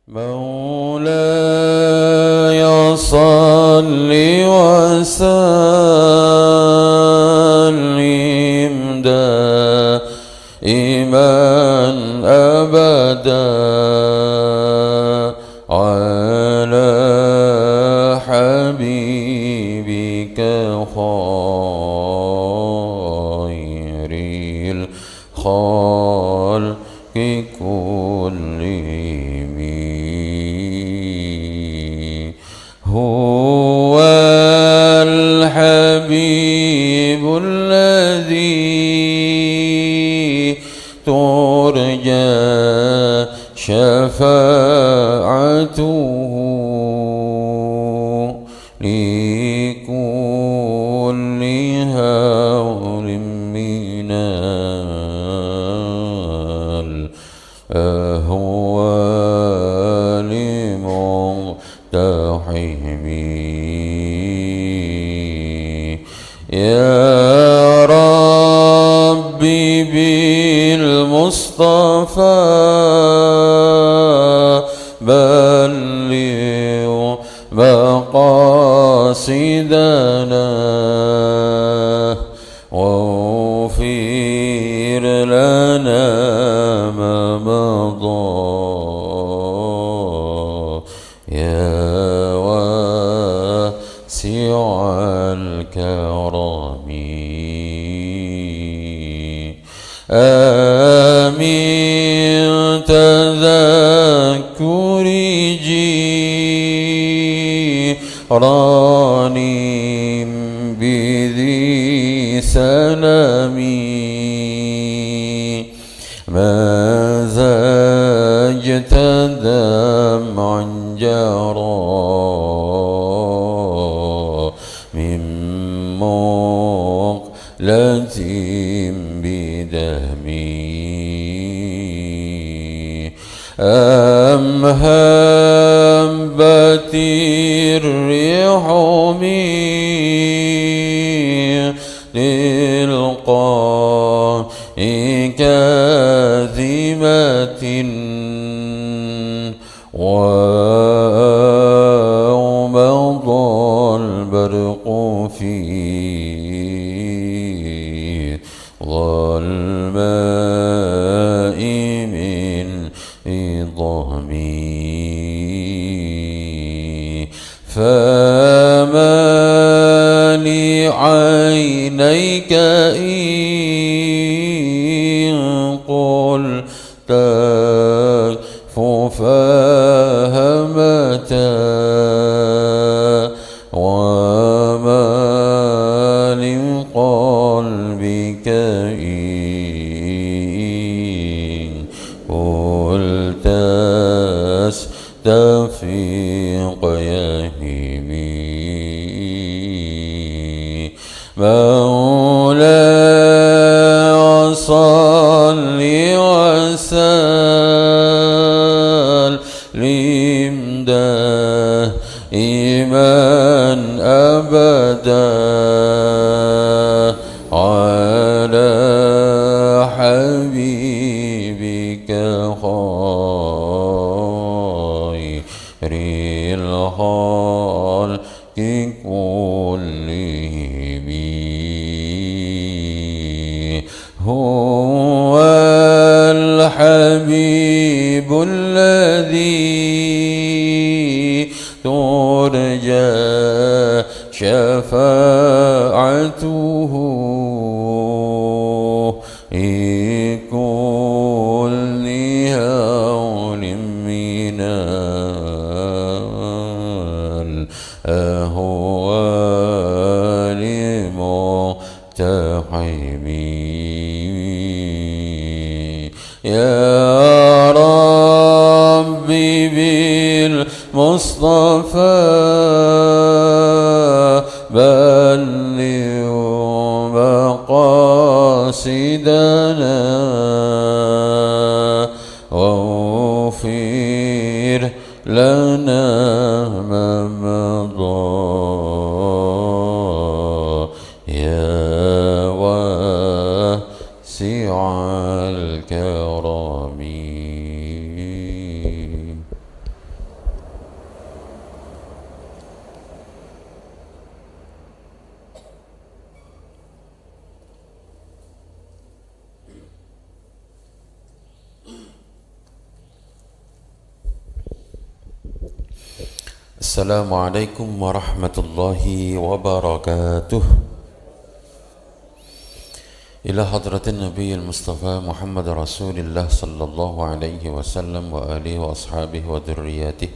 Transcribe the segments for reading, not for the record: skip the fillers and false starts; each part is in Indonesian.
مولاي صل وسلم دائما أبدا على حبيبك خير الخلق كلهم. هو الحبيب الذي ترجى شفاعته لكل هول من الأهوال مقتحم. يا ربي بالمصطفى بلغ مقاصدنا واغفر لنا ما مضى يا واسع الكرم. آمين تذكر جيراني بذي سلامي ما زجت دمعا جرى من مقلة بدمي. أم هبت الريح من تلقاء كاذمة وأومض البرق في ظلماء من عظامي. فما لعينيك إن قلت فهمتا وما لقلبك إن قلت استفيق يهمي. مولاي صل وسلم دائما أبدا على حبيبك خير الخلق كلهم. هو الحبيب الذي ترجى شفاعته لكل هول من الأهوال مقتحم. يا ربي بالمصطفى بلغ مقاصدنا واغفر لنا ما مضى يا واسع الكرم. Assalamualaikum warahmatullahi wabarakatuh. Ila hadratin Nabi al-Mustafa Muhammad Rasulullah sallallahu alaihi wasallam wa alihi wa ashabihi wa dhurriyyatihi.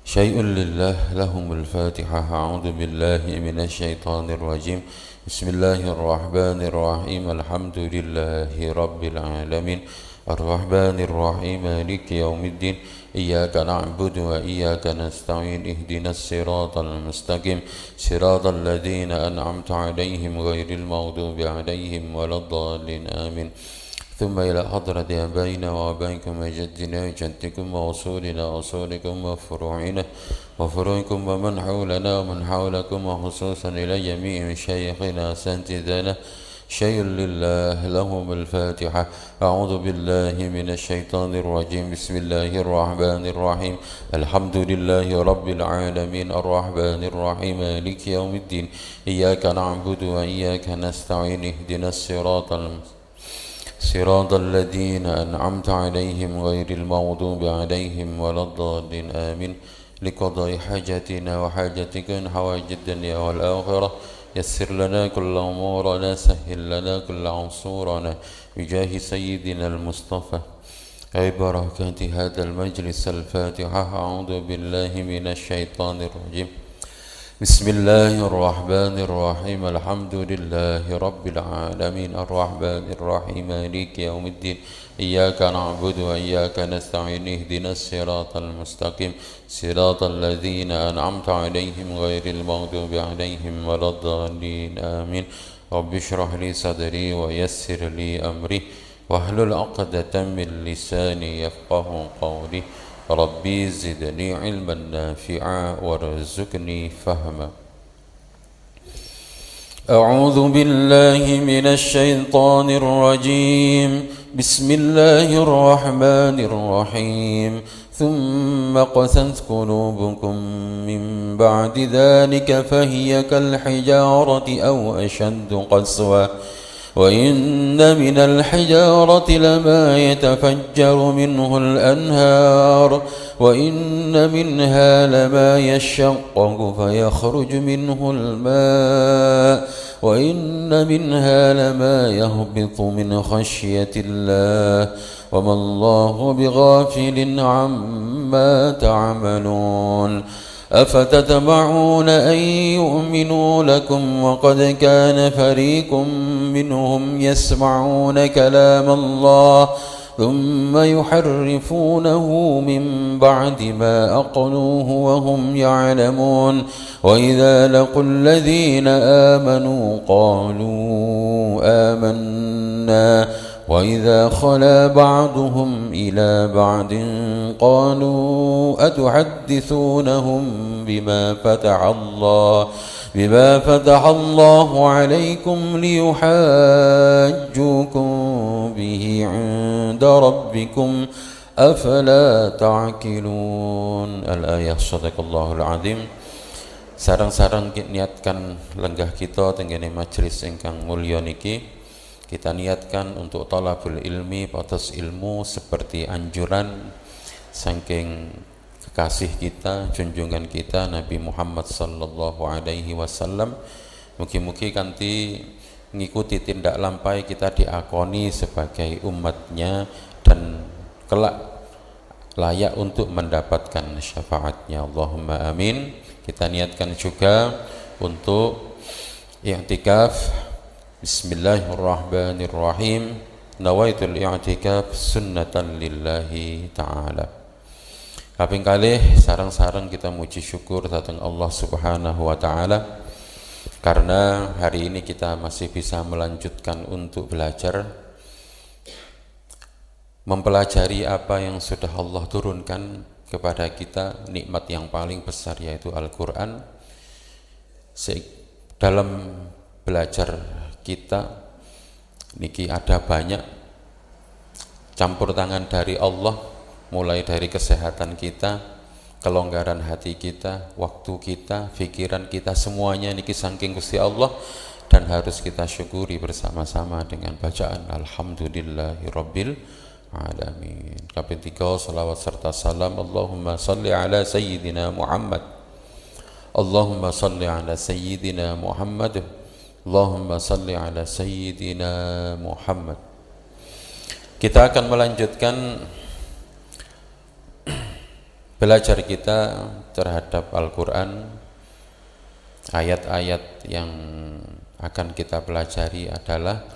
Syai'un lillah lahumul Fatihah. A'udzu billahi minasy syaithanir rajim. Bismillahirrahmanirrahim. Alhamdulillahi rabbil alamin. Ar-Rahmanir Rahim. Maliki yaumiddin. إياك نعبد وإياك نستعين اهدنا الصراط المستقيم صراط الذين أنعمت عليهم غير المغضوب عليهم ولا الضالين آمين. ثم إلى حضرة آبائنا وآبائكم وجدنا وجدكم وأصولنا وأصولكم وفروعكم ومن حولنا ومن حولكم وخصوصا إلى جميع مشايخنا وأساتذتنا. شيء لله لهم الفاتحة. أعوذ بالله من الشيطان الرجيم. بسم الله الرحمن الرحيم. الحمد لله رب العالمين. الرحمن الرحيم. مالك يوم الدين. إياك نعبد وإياك نستعين اهدنا صراط الذين أنعمت عليهم غير المغضوب عليهم ولا الضالين آمين. لقضاء حاجتنا وحاجتك من حوائج الدنيا والآخرة يسر لنا كل أمورنا سهل لنا كل عصورنا بجاه سيدنا المصطفى أي بركات هذا المجلس. الفاتحة. أعوذ بالله من الشيطان الرجيم. بسم الله الرحمن الرحيم. الحمد لله رب العالمين. الرحمن الرحيم. مالك يوم الدين. إياك نعبد وإياك نستعين اهدنا الصراط المستقيم صراط الذين أنعمت عليهم غير المغضوب عليهم ولا الضالين آمين. رب اشرح لي صدري ويسر لي أمري واحلل عقدة من لساني يفقه قولي. ربي زدني علما نافعا وارزقني فهما. أعوذ بالله من الشيطان الرجيم. بسم الله الرحمن الرحيم. ثم قست قلوبكم من بعد ذلك فهي كالحجارة أو أشد قسوة وإن من الحجارة لما يتفجر منه الأنهار وإن منها لما يشقق فيخرج منه الماء وإن منها لما يهبط من خشية الله وما الله بغافل عما تعملون. أفتطمعون أن يؤمنوا لكم وقد كان فريق منهم يسمعون كلام الله ثم يحرفونه من بعد ما أقلوه وهم يعلمون. وإذا لقوا الذين آمنوا قالوا آمنا وإذا خلا بعضهم إلى بعض قالوا أتحدثونهم بما فتح الله عليكم ليحاجوكم به عند ربكم أفلا تعقلون. الآية. صدق الله العظيم. Sarang-sarang niatkan lenggah kita tenggene majelis ingkang mulya niki. Kita niatkan untuk talabul ilmi, patos ilmu seperti anjuran saking kekasih kita, junjungan kita Nabi Muhammad sallallahu alaihi wasallam. Mugi-mugi kanthi ngikuti tindak lampai kita diakoni sebagai umatnya dan kelak layak untuk mendapatkan syafaatnya. Allahumma amin. Kita niatkan juga untuk i'tikaf. Bismillahirrahmanirrahim. Nawaitul i'tikaf sunnatan lillahi ta'ala. Kaping kalih sareng-sareng kita muji syukur dhateng Allah Subhanahu wa taala karena hari ini kita masih bisa melanjutkan untuk belajar mempelajari apa yang sudah Allah turunkan kepada kita, nikmat yang paling besar yaitu Al-Qur'an. Dalam belajar kita niki ada banyak campur tangan dari Allah, mulai dari kesehatan kita, kelonggaran hati kita, waktu kita, pikiran kita, semuanya niki saking Gusti Allah dan harus kita syukuri bersama-sama dengan bacaan Alhamdulillahirabbil alamin. Ketiga, salawat serta salam Allahumma salli ala sayyidina Muhammad, Allahumma salli ala sayyidina Muhammad, Allahumma salli ala sayyidina Muhammad. Kita akan melanjutkan belajar kita terhadap Al-Quran. Ayat-ayat yang akan kita pelajari adalah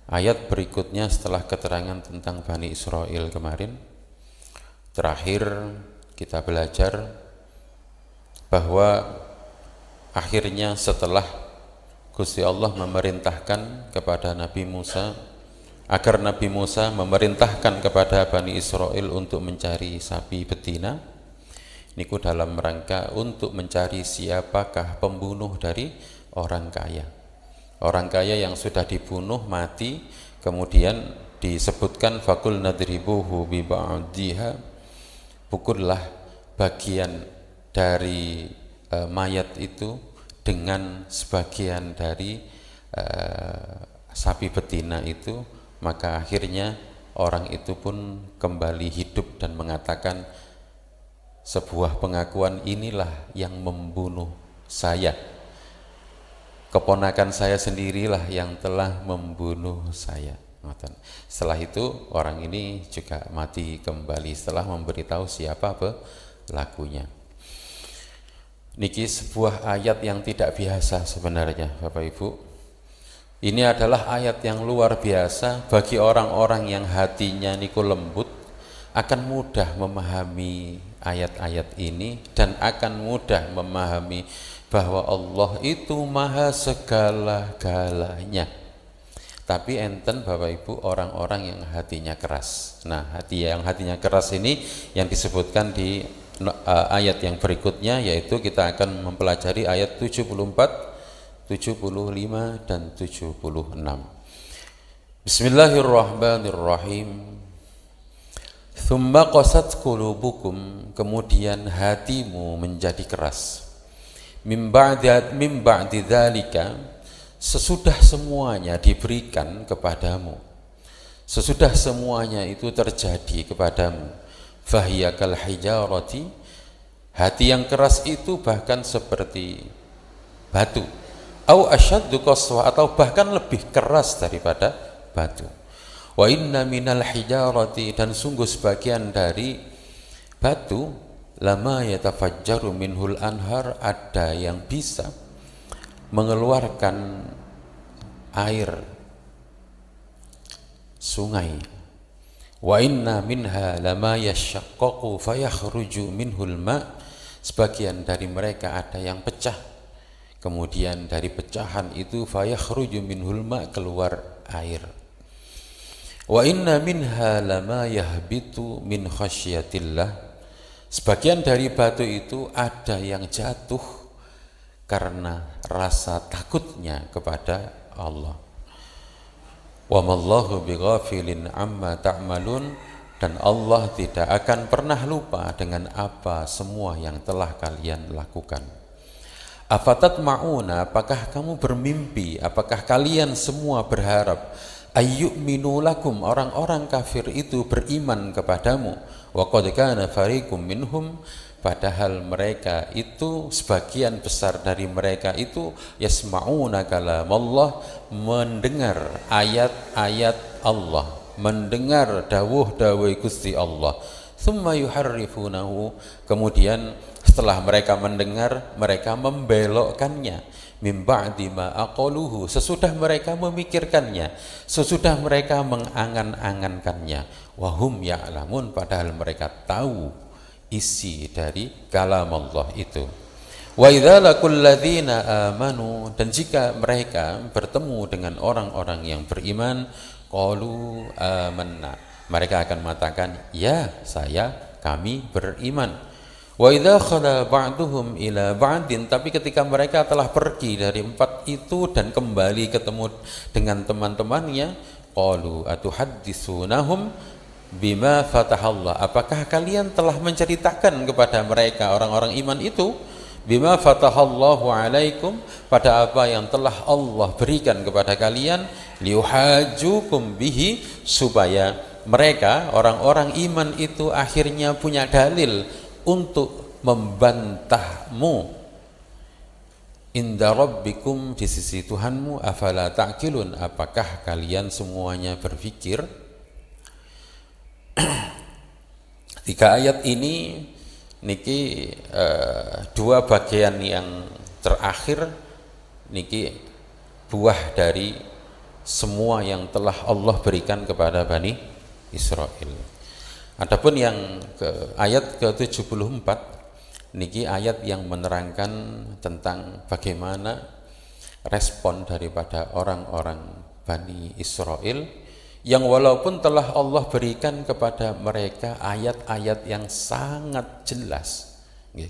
ayat berikutnya setelah keterangan tentang Bani Israel kemarin. Terakhir kita belajar bahwa akhirnya setelah Gusti Allah memerintahkan kepada Nabi Musa agar Nabi Musa memerintahkan kepada Bani Israel untuk mencari sapi betina, niku dalam rangka untuk mencari siapakah pembunuh dari orang kaya. Orang kaya yang sudah dibunuh mati, kemudian disebutkan fakul nadribuhu bi ba'diha, pukullah bagian dari mayat itu dengan sebagian dari sapi betina itu, maka akhirnya orang itu pun kembali hidup dan mengatakan, sebuah pengakuan, inilah yang membunuh saya, keponakan saya sendirilah yang telah membunuh saya. Setelah itu orang ini juga mati kembali setelah memberitahu siapa pelakunya. Niki sebuah ayat yang tidak biasa sebenarnya Bapak Ibu. Ini adalah ayat yang luar biasa bagi orang-orang yang hatinya niku lembut, akan mudah memahami ayat-ayat ini dan akan mudah memahami bahwa Allah itu maha segala-galanya. Tapi enten Bapak Ibu orang-orang yang hatinya keras. Nah, yang hatinya keras ini yang disebutkan di ayat yang berikutnya, yaitu kita akan mempelajari ayat 74, 75 dan 76. Bismillahirrahmanirrahim. Tsumma qasat qulubukum, kemudian hatimu menjadi keras. Mim ba'di dzalika, sesudah semuanya diberikan kepadamu, sesudah semuanya itu terjadi kepadamu. Fahiya kal hijarati, hati yang keras itu bahkan seperti batu. Au asyaddu qaswa, atau bahkan lebih keras daripada batu. Wa inna minal hijarati, dan sungguh sebagian dari batu, lama yatafajjaru minhul anhar, ada yang bisa mengeluarkan air sungai. Wa inna minha lama yashaqqaqu fayakhruju minhul ma, sebagian dari mereka ada yang pecah, kemudian dari pecahan itu fayakhruju minhul ma, keluar air. Wa inna minha lama yahbitu min khasyatillah, sebagian dari batu itu ada yang jatuh karena rasa takutnya kepada Allah. Wa mallahu bighafilin amma ta'malun, dan Allah tidak akan pernah lupa dengan apa semua yang telah kalian lakukan. Afatatma'una, apakah kamu bermimpi, apakah kalian semua berharap, ayyu'minu lakum, orang-orang kafir itu beriman kepadamu, wa qad kana fariqum minhum, padahal mereka itu, sebagian besar dari mereka itu, yasma'una kalamallah, mendengar ayat-ayat Allah, mendengar dawuh-dawuh Gusti Allah. Tsumma yuharrifunahu, kemudian setelah mereka mendengar, mereka membelokkannya. Mim ba'di ma aqaluhu, sesudah mereka memikirkannya, sesudah mereka mengangan-angankannya. Wahum ya'lamun, padahal mereka tahu isi dari kalam Allah itu. Wa idza laqul ladzina amanu, dan jika mereka bertemu dengan orang-orang yang beriman, qalu amanna, mereka akan mengatakan, ya kami beriman. Wa idza khala ba'duhum ila ba'din, tapi ketika mereka telah pergi dari empat itu dan kembali ketemu dengan teman-temannya, qalu atuhadditsunahum bima fatahallah, apakah kalian telah menceritakan kepada mereka orang-orang iman itu, bima fatahallahu alaikum, pada apa yang telah Allah berikan kepada kalian, liuhajukum bihi, supaya mereka orang-orang iman itu akhirnya punya dalil untuk membantahmu. Inda rabbikum, di sisi Tuhanmu, afala ta'qilun, apakah kalian semuanya berpikir? Tiga ayat ini niki dua bagian yang terakhir niki buah dari semua yang telah Allah berikan kepada Bani Israel. Adapun yang ayat ke-74 niki ayat yang menerangkan tentang bagaimana respon daripada orang-orang Bani Israel yang walaupun telah Allah berikan kepada mereka ayat-ayat yang sangat jelas.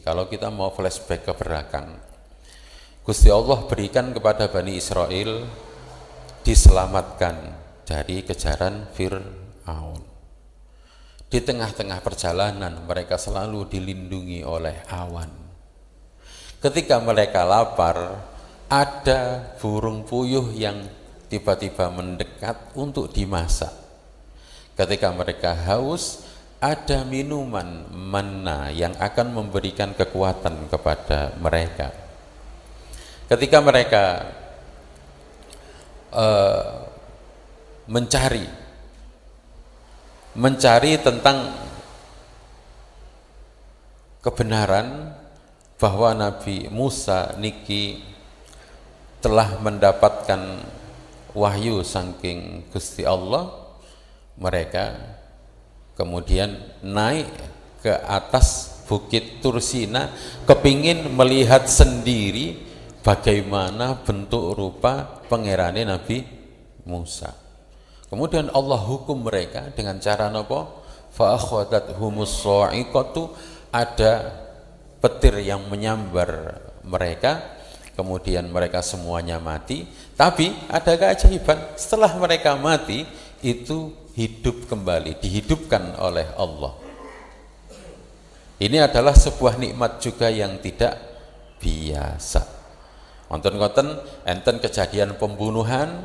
Kalau kita mau flashback ke belakang, Gusti Allah berikan kepada Bani Israel diselamatkan dari kejaran Fir'aun. Di tengah-tengah perjalanan mereka selalu dilindungi oleh awan. Ketika mereka lapar, ada burung puyuh yang tiba-tiba mendekat untuk dimasak. Ketika mereka haus, ada minuman manna yang akan memberikan kekuatan kepada mereka. Ketika mereka mencari tentang kebenaran bahwa Nabi Musa niki telah mendapatkan wahyu saking Gusti Allah, mereka kemudian naik ke atas bukit Tursina kepingin melihat sendiri bagaimana bentuk rupa pangerane Nabi Musa. Kemudian Allah hukum mereka dengan cara napa? Fa akhadhathumus sa'iqatu, ada petir yang menyambar mereka, kemudian mereka semuanya mati. Tapi ada keajaiban, setelah mereka mati itu hidup kembali, dihidupkan oleh Allah. Ini adalah sebuah nikmat juga yang tidak biasa. Wonten-wonten enten kejadian pembunuhan,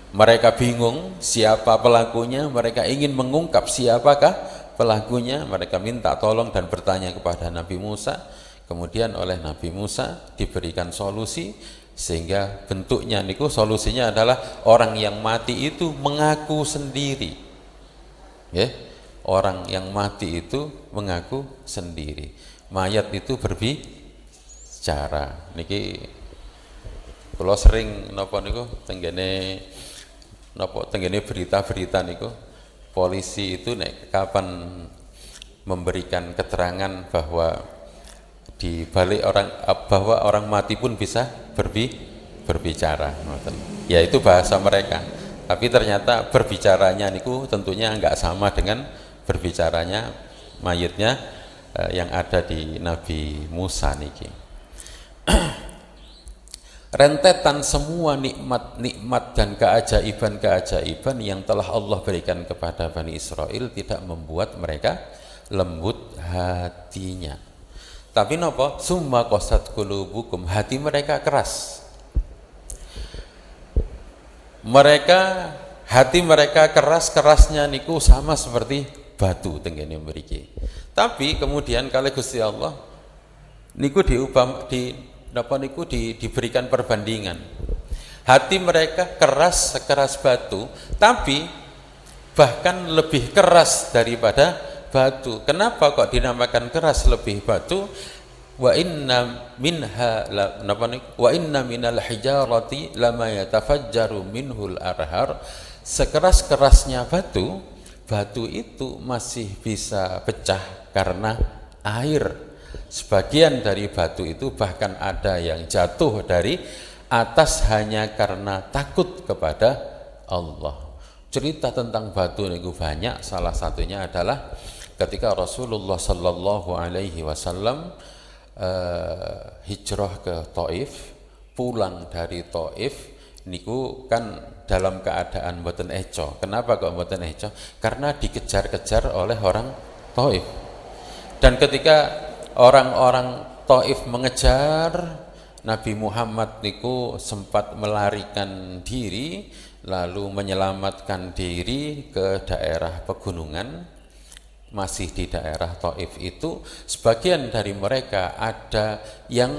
mereka bingung siapa pelakunya, mereka ingin mengungkap siapakah pelakunya, mereka minta tolong dan bertanya kepada Nabi Musa. Kemudian oleh Nabi Musa diberikan solusi, sehingga bentuknya niku solusinya adalah orang yang mati itu mengaku sendiri. Orang yang mati itu mengaku sendiri. Mayat itu berbicara. Niki kula sering napa niku tenggene berita-berita niku, polisi itu kapan memberikan keterangan bahwa di balik bahwa orang mati pun bisa berbicara, ya itu bahasa mereka. Tapi ternyata berbicaranya niku tentunya enggak sama dengan berbicaranya mayitnya yang ada di Nabi Musa niki. Rentetan semua nikmat-nikmat dan keajaiban-keajaiban yang telah Allah berikan kepada Bani Israel tidak membuat mereka lembut hatinya. Tapi napa? Summa qasat qulubukum, hati mereka keras. Hati mereka keras-kerasnya niku sama seperti batu tenggene mriki. Tapi kemudian kali Gusti Allah niku diberikan perbandingan. Hati mereka keras sekeras batu, tapi bahkan lebih keras daripada batu. Kenapa kok dinamakan keras lebih batu? Wa inna minal hijarati lama yatafajjaru minhul arhar. Sekeras-kerasnya batu itu masih bisa pecah karena air. Sebagian dari batu itu bahkan ada yang jatuh dari atas hanya karena takut kepada Allah. Cerita tentang batu itu banyak, salah satunya adalah ketika Rasulullah sallallahu alaihi wasallam hijrah ke Taif, pulang dari Taif niku kan dalam keadaan mboten eco. Kenapa kok mboten eco? Karena dikejar-kejar oleh orang Taif. Dan ketika orang-orang Taif mengejar, Nabi Muhammad niku sempat melarikan diri, lalu menyelamatkan diri ke daerah pegunungan, masih di daerah Taif itu. Sebagian dari mereka ada yang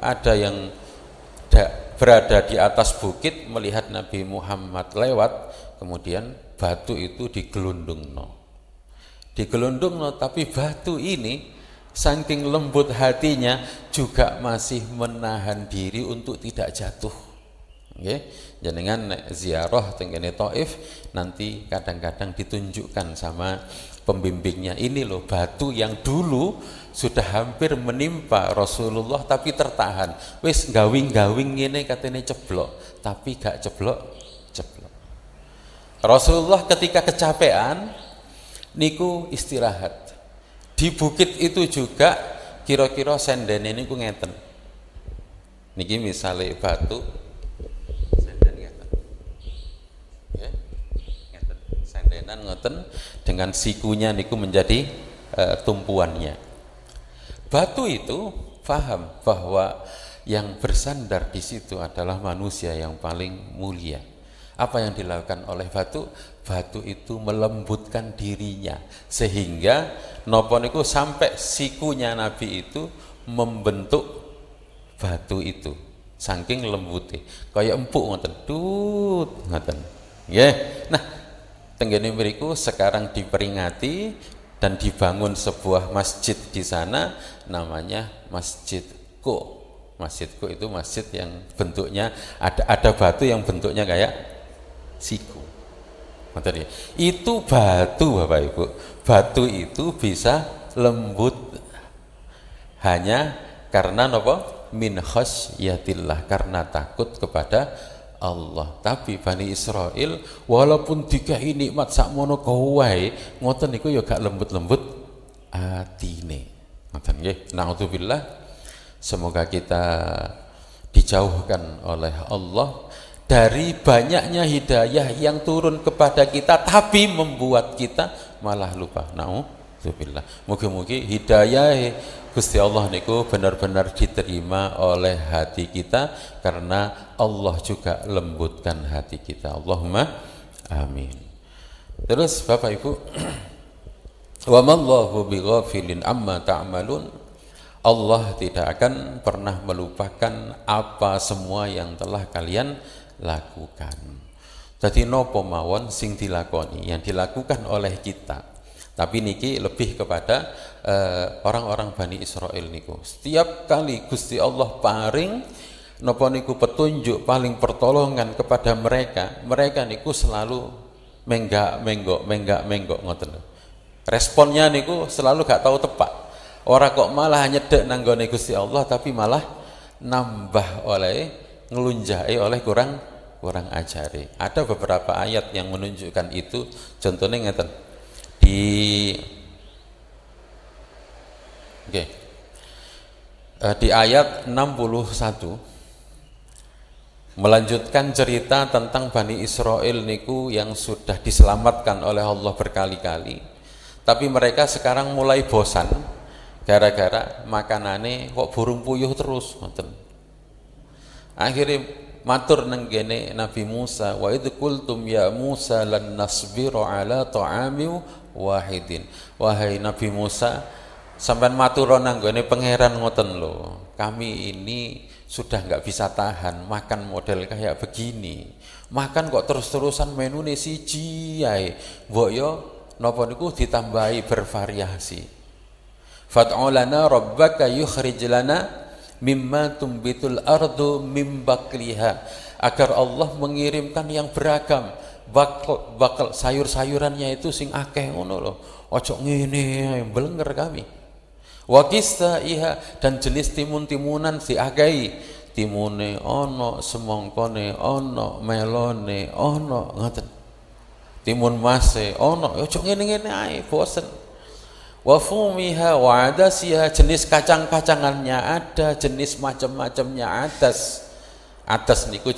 ada yang berada di atas bukit melihat Nabi Muhammad lewat, kemudian batu itu digelundungno, tapi batu ini saking lembut hatinya juga masih menahan diri untuk tidak jatuh. Okay? Jenengan ziarah tenggene Taif nanti kadang-kadang ditunjukkan sama pembimbingnya, ini loh batu yang dulu sudah hampir menimpa Rasulullah tapi tertahan, wis gawing-gawing ini katanya ceblok, tapi gak ceblok. Rasulullah ketika kecapean niku istirahat di bukit itu juga, kira-kira senden ini ku ngeten niki, misalnya batu senden ngeten ya, ngeten sendenan ngoten dengan sikunya niku menjadi tumpuannya. Batu itu paham bahwa yang bersandar di situ adalah manusia yang paling mulia. Apa yang dilakukan oleh batu? Batu itu melembutkan dirinya sehingga nopo niku sampai sikunya Nabi itu membentuk batu itu saking lembutnya, kayak empuk ngoten, tut ngoten. Nggih. Nah, tenggene mriku sekarang diperingati dan dibangun sebuah masjid di sana, namanya Masjid Qo. Masjid Qo itu masjid yang bentuknya ada batu yang bentuknya kayak siku. Itu batu, Bapak Ibu. Batu itu bisa lembut hanya karena apa? Min khasyatillah, karena takut kepada Allah. Tapi Bani Israel walaupun dikai nikmat sakmono wae ngoten niku ya gak lembut-lembut atine. Ngoten nggih. Naudzubillah. Semoga kita dijauhkan oleh Allah dari banyaknya hidayah yang turun kepada kita tapi membuat kita malah lupa. Naudzubillah. Mugi-mugi hidayah Gusti Allah niku benar-benar diterima oleh hati kita karena Allah juga lembutkan hati kita. Allahumma amin. Terus Bapak Ibu, wa mallahu bighafilin amma ta'malun. Allah tidak akan pernah melupakan apa semua yang telah kalian lakukan. Jadi nopo mawon sing dilakoni, yang dilakukan oleh kita. Tapi niki lebih kepada orang-orang Bani Israel niku. Setiap kali Gusti Allah paring napa niku petunjuk, paling pertolongan kepada mereka, mereka niku selalu menggak-menggok ngoten. Responnya niku selalu gak tahu tepat. Ora kok malah nyedek nanggone Gusti Allah, tapi malah nambah oleh ngelunjai oleh kurang ajari. Ada beberapa ayat yang menunjukkan itu. Contohnya ngeten. Di ayat 61 melanjutkan cerita tentang Bani Israel niku yang sudah diselamatkan oleh Allah berkali-kali, tapi mereka sekarang mulai bosan gara-gara makanane kok burung puyuh terus. Akhirnya matur nenggene Nabi Musa, wa idh qultum ya Musa lan nasbiru ala ta'ami wahidin. Wahai Nabi Musa, sampean matur nanggone pangeran ngoten lho, kami ini sudah nggak bisa tahan makan model kayak begini, makan kok terus-terusan menu nih siji ae, mbok yo napa niku ditambahi bervariasi. Fad'u lana rabbaka yukhrij lana mimma tumbitul ardu mim bakliha, agar Allah mengirimkan yang beragam, bakal sayur-sayurannya itu sing akeh ngono lho, ojo ngene mblenger kami. Wa qistaiha, dan jenis timun-timunan si agai, timune ono, semongkone ono, melone ono, ngoten. Timun mase ono, ojo ngene-ngene ae bosen. Wa fumiha wa adasiha, jenis kacang-kacangannya ada, jenis macam-macamnya atas. Atas niku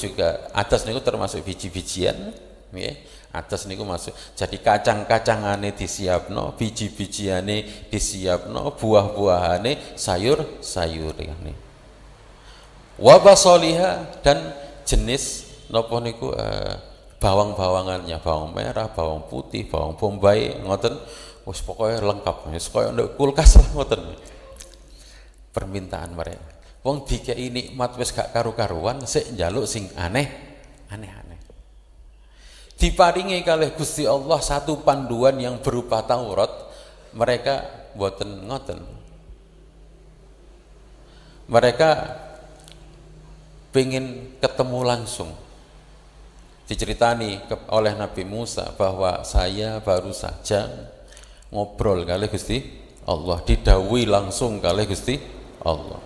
termasuk biji-bijian, nggih. Atas niku masuk. Jadi kacang-kacangane disiapno, biji-bijiane disiapno, buah-buahane, sayur-sayurane. Wa basaliha, dan jenis napa niku bawang-bawangannya, bawang merah, bawang putih, bawang bombay, ngoten wis pokoknya lengkap, wis koyo ndek kulkas lah ngoten. Permintaan mereka. Wong dikei nikmat wis gak karu-karuan, sik njaluk sing aneh-aneh. Diparingi kalih Gusti Allah satu panduan yang berupa Taurat, mereka boten ngoten. Mereka pengen ketemu langsung. Diceritani oleh Nabi Musa bahwa saya baru saja ngobrol kali Gusti Allah, didhawuhi langsung kali Gusti Allah.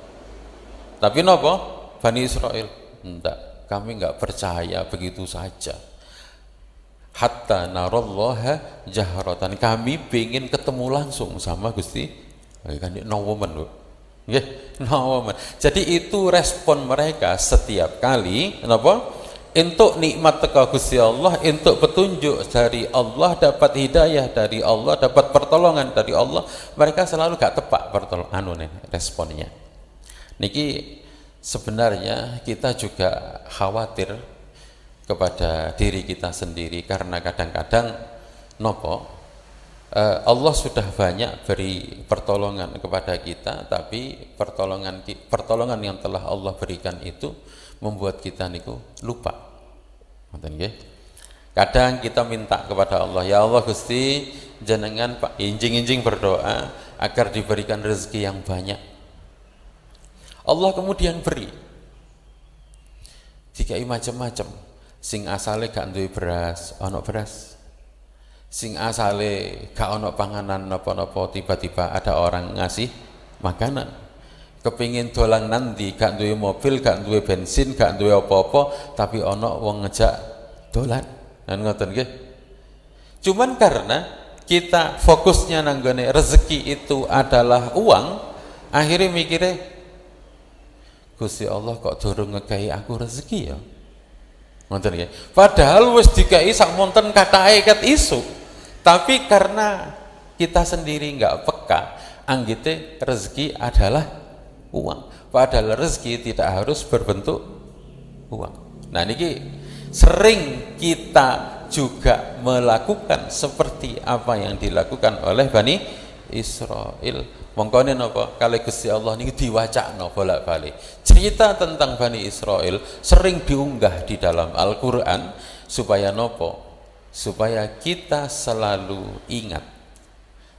Tapi napa? Bani Israel enggak, kami enggak percaya begitu saja. Hatta narallaha jahratan, kami pengen ketemu langsung sama Gusti. Kan nawamen lho. Nggih, nawamen. Jadi itu respon mereka setiap kali napa? Untuk nikmat teka Gusti Allah, untuk petunjuk dari Allah, dapat hidayah dari Allah, dapat pertolongan dari Allah, mereka selalu gak tepak responnya. Niki sebenarnya kita juga khawatir kepada diri kita sendiri, karena kadang-kadang nopo Allah sudah banyak beri pertolongan kepada kita, tapi pertolongan yang telah Allah berikan itu membuat kita niku lupa. Kadang kita minta kepada Allah, ya Allah Gusti, jenengan Pak injing-injing berdoa agar diberikan rezeki yang banyak. Allah kemudian beri. Dikai macam-macam. Sing asale gak duwe beras, ana beras. Sing asale gak ana panganan napa-napa, tiba-tiba ada orang ngasih makanan. Kepingin dolan nanti gak duwe mobil, gak duwe bensin, gak duwe apa-apa, tapi ana wong ngejak dolan. Kan ngoten nggih. Cuman karena kita fokusnya nanggone rezeki itu adalah uang, akhirnya mikirnya Gusti Allah kok durung ngekai aku rezeki ya. Ngoten nggih. Padahal wis dikai sak monten katahe ket isu. Tapi karena kita sendiri enggak peka, anggite rezeki adalah uang. Padahal rezeki tidak harus berbentuk uang. Nah niki sering kita juga melakukan seperti apa yang dilakukan oleh Bani Israel. Mongkone napa kalih Gusti Allah niki diwacakno bolak-balik. Cerita tentang Bani Israel sering diunggah di dalam Al-Qur'an supaya napa? Supaya kita selalu ingat.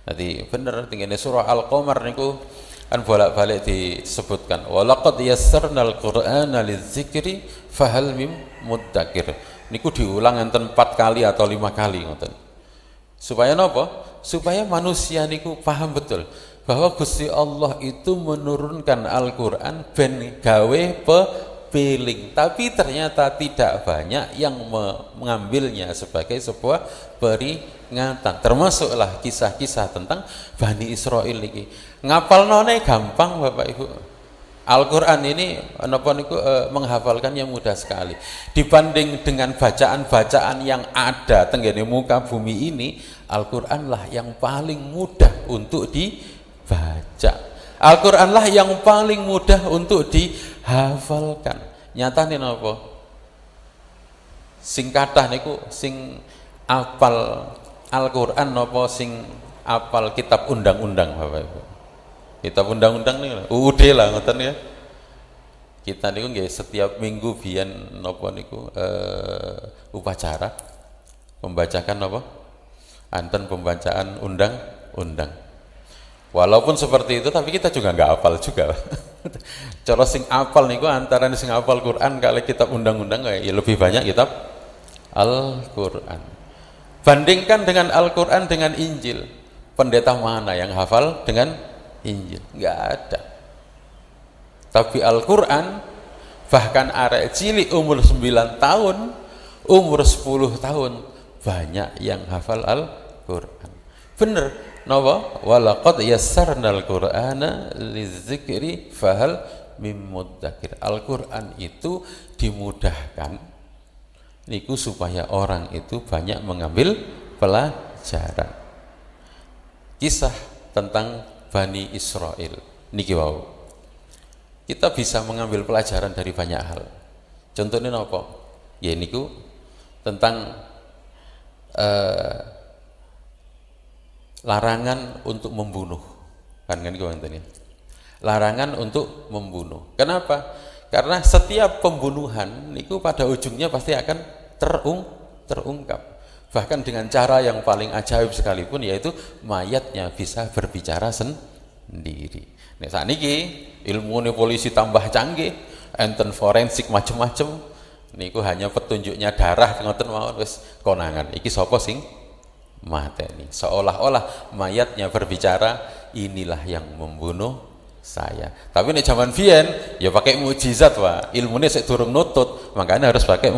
Jadi bener tingene surah Al-Qamar niku kan bolak-balik disebutkan walaqad yassarnal qur'ana lidzikri fahal mim muddakir. Niku diulang enten 4 kali atau 5 kali ngoten. Supaya napa? Supaya manusia niku paham betul bahwa Gusti Allah itu menurunkan Al-Qur'an ben gawe pepiling, tapi ternyata tidak banyak yang mengambilnya sebagai sebuah peringatan. Termasuklah kisah-kisah tentang Bani Israel niki. Ngapalnone gampang Bapak Ibu. Al-Qur'an ini menghafalkannya mudah sekali. Dibanding dengan bacaan-bacaan yang ada tenggene muka bumi ini, Al-Qur'an lah yang paling mudah untuk dibaca. Al-Qur'an lah yang paling mudah untuk dihafalkan. Nyatane napa? Sing kathah niku sing apal Al-Qur'an napa sing apal kitab undang-undang Bapak Ibu. Kitab undang-undang nih UUD lah ngoten ya. Kita niku nggih setiap minggu biyen napa niku upacara membacakan apa? Anten pembacaan undang-undang. Walaupun seperti itu tapi kita juga nggak hafal juga. Cara sing hafal niku antara sing hafal Quran kali kitab undang-undang ya lebih banyak kitab Al-Qur'an. Bandingkan dengan Al-Qur'an dengan Injil. Pendeta mana yang hafal dengan Injil? Nggak ada. Tapi Al-Qur'an bahkan arek cilik umur 9 tahun, umur 10 tahun banyak yang hafal Al-Qur'an. Bener napa? Walaqad yassarnal Qur'ana lidzikri fahal mim muddakir. Al-Qur'an itu dimudahkan niku supaya orang itu banyak mengambil pelajaran. Kisah tentang Bani Israel niki wau. Kita bisa mengambil pelajaran dari banyak hal. Contohnya apa? Ya niku tentang larangan untuk membunuh. Kan niku wonten ya. Larangan untuk membunuh. Kenapa? Karena setiap pembunuhan niku pada ujungnya pasti akan terungkap. Bahkan dengan cara yang paling ajaib sekalipun, yaitu mayatnya bisa berbicara sendiri. Nek sakniki ilmune polisi tambah canggih, enten forensik macem-macem, niku hanya petunjuknya darah ngoten mawon wis konangan. Iki sapa sing mateni? Seolah-olah mayatnya berbicara, inilah yang membunuh saya. Tapi nek zaman biyen ya pakai mukjizat, Pak. Ilmune sik durung nutut, makanya harus pakai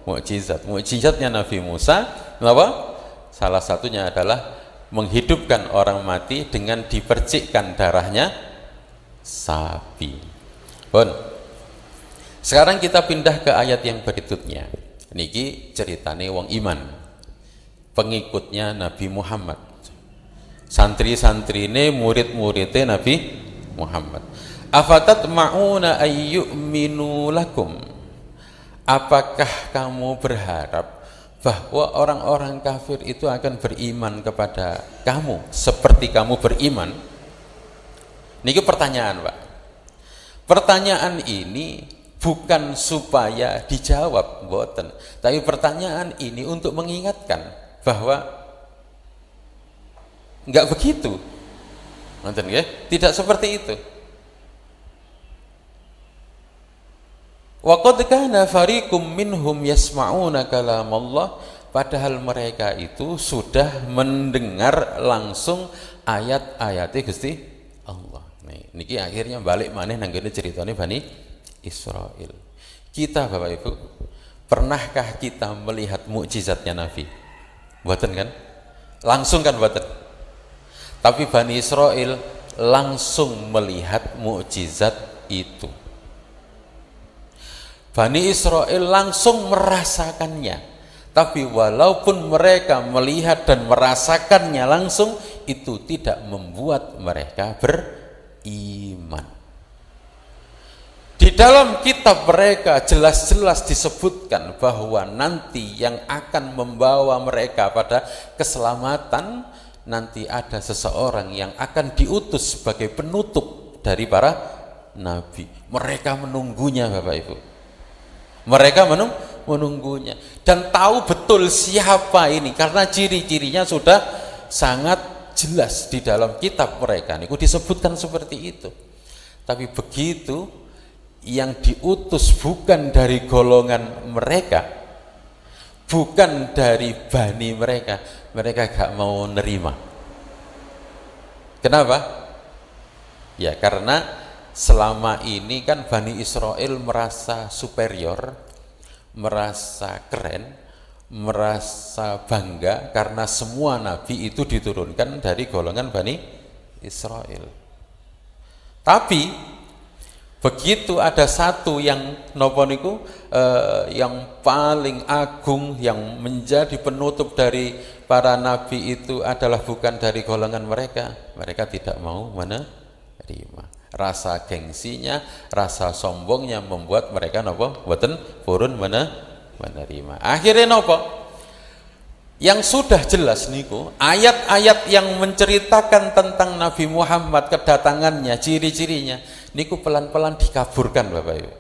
mukjizat. Mukjizatnya Nabi Musa apa? Salah satunya adalah menghidupkan orang mati dengan dipercikkan darahnya sapi. Pun. Sekarang kita pindah ke ayat yang berikutnya. Niki ceritane wong iman, pengikutnya Nabi Muhammad, santri-santrine, murid-muridnya Nabi Muhammad. Afatat ma'una ayyuminu lakum, apakah kamu berharap bahwa orang-orang kafir itu akan beriman kepada kamu seperti kamu beriman? Niki pertanyaan, Pak. Pertanyaan ini bukan supaya dijawab, mboten, tapi pertanyaan ini untuk mengingatkan bahwa enggak begitu. Nonton ya? Tidak seperti itu. Wa qad kana fariqum minhum yasma'una kalam Allah, padahal mereka itu sudah mendengar langsung ayat-ayatnya Gusti Allah. Nih, niki akhirnya balik maneh nang kene ceritane Bani Israil. Kita Bapak Ibu, pernahkah kita melihat mukjizatnya Nabi? Mboten kan? Langsung kan mboten. Tapi Bani Israil langsung melihat mukjizat itu. Bani Israil langsung merasakannya. Tapi walaupun mereka melihat dan merasakannya langsung, itu tidak membuat mereka beriman. Di dalam kitab mereka jelas-jelas disebutkan bahwa nanti yang akan membawa mereka pada keselamatan, nanti ada seseorang yang akan diutus sebagai penutup dari para nabi. Mereka menunggunya, Bapak Ibu. Mereka menunggunya dan tahu betul siapa ini, karena ciri-cirinya sudah sangat jelas di dalam kitab mereka. Niku disebutkan seperti itu. Tapi begitu yang diutus bukan dari golongan mereka, bukan dari bani mereka, mereka gak mau nerima. Kenapa? Ya karena selama ini kan Bani Israel merasa superior, merasa keren, merasa bangga karena semua nabi itu diturunkan dari golongan Bani Israel. Tapi begitu ada satu yang nopo niku yang paling agung, yang menjadi penutup dari para nabi itu adalah bukan dari golongan mereka, mereka tidak mau menerima. Rasa gengsinya, rasa sombongnya membuat mereka nopo boten purun menerima. Akhirnya nopo? Yang sudah jelas niku ayat-ayat yang menceritakan tentang Nabi Muhammad, kedatangannya, ciri-cirinya niku pelan-pelan dikaburkan, Bapak Ibu.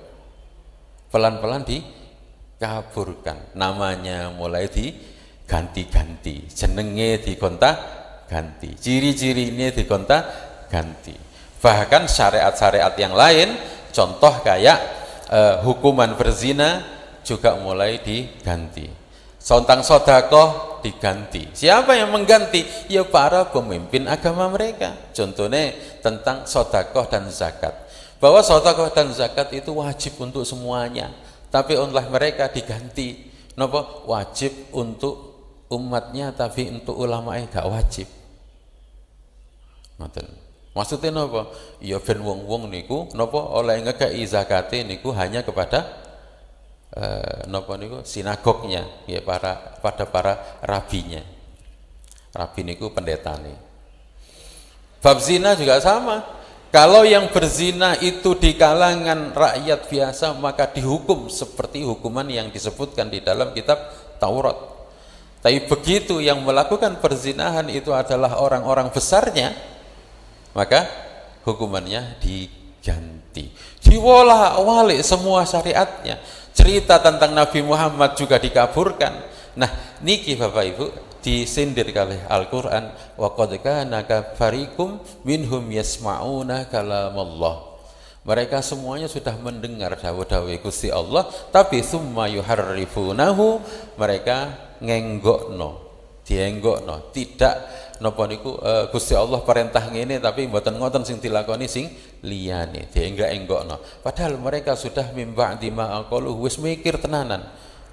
Pelan-pelan dikaburkan. Namanya mulai diganti-ganti, jenenge digonta-ganti, ciri-ciri ini digonta-ganti. Bahkan syariat-syariat yang lain, contoh kayak hukuman berzina juga mulai diganti. Sontang sodakoh diganti. Siapa yang mengganti? Ya para pemimpin agama mereka. Contohnya tentang sodakoh dan zakat. Bahwa sodakoh dan zakat itu wajib untuk semuanya. Tapi oleh mereka diganti. Napa? Wajib untuk umatnya, tapi untuk ulamanya gak wajib. Ngoten. Maksudnya napa? Ya ben wong-wong niku napa oleh ngekei zakate niku hanya kepada napa niku sinagognya, ya pada para rabinya. Rabi niku pendetane. Bab zina juga sama. Kalau yang berzina itu di kalangan rakyat biasa, maka dihukum seperti hukuman yang disebutkan di dalam kitab Taurat. Tapi begitu yang melakukan perzinahan itu adalah orang-orang besarnya, maka hukumannya diganti. Diwola-walik semua syariatnya. Cerita tentang Nabi Muhammad juga dikaburkan. Nah, niki Bapak Ibu disindir oleh Al-Quran, wa qad kana fariqum minhum yasma'una kalamallah. Mereka semuanya sudah mendengar dawuh-dawuh Gusti Allah, tapi summa yuharrifunahu, mereka ngenggokno, dienggokno, tidak napa niku Gusti Allah perintah ngene tapi mboten ngoten sing dilakoni sing liyane, dienggok-enggokno. Padahal mereka sudah mimba di ma'aqalu, wis mikir tenanan.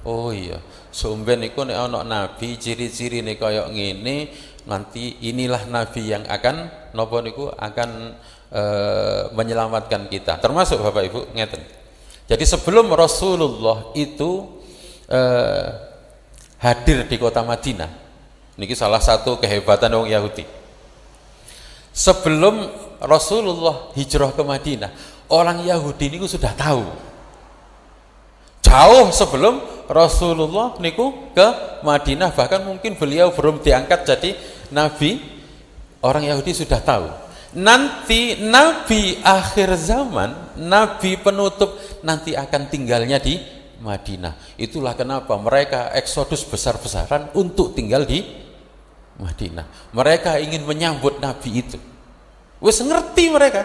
Oh iya, sumben iku nek ana nabi ciri-cirine kaya ngene, nanti inilah nabi yang akan napa niku akan menyelamatkan kita. Termasuk Bapak Ibu ngeten. Jadi sebelum Rasulullah itu hadir di kota Madinah, niki salah satu kehebatan orang Yahudi. Sebelum Rasulullah hijrah ke Madinah, orang Yahudi niku sudah tahu. Jauh sebelum Rasulullah niku ke Madinah, bahkan mungkin beliau belum diangkat jadi nabi, orang Yahudi sudah tahu. Nanti nabi akhir zaman, nabi penutup nanti akan tinggalnya di Madinah. Itulah kenapa mereka eksodus besar-besaran untuk tinggal di Madinah. Mereka ingin menyambut nabi itu. Wes ngerti mereka.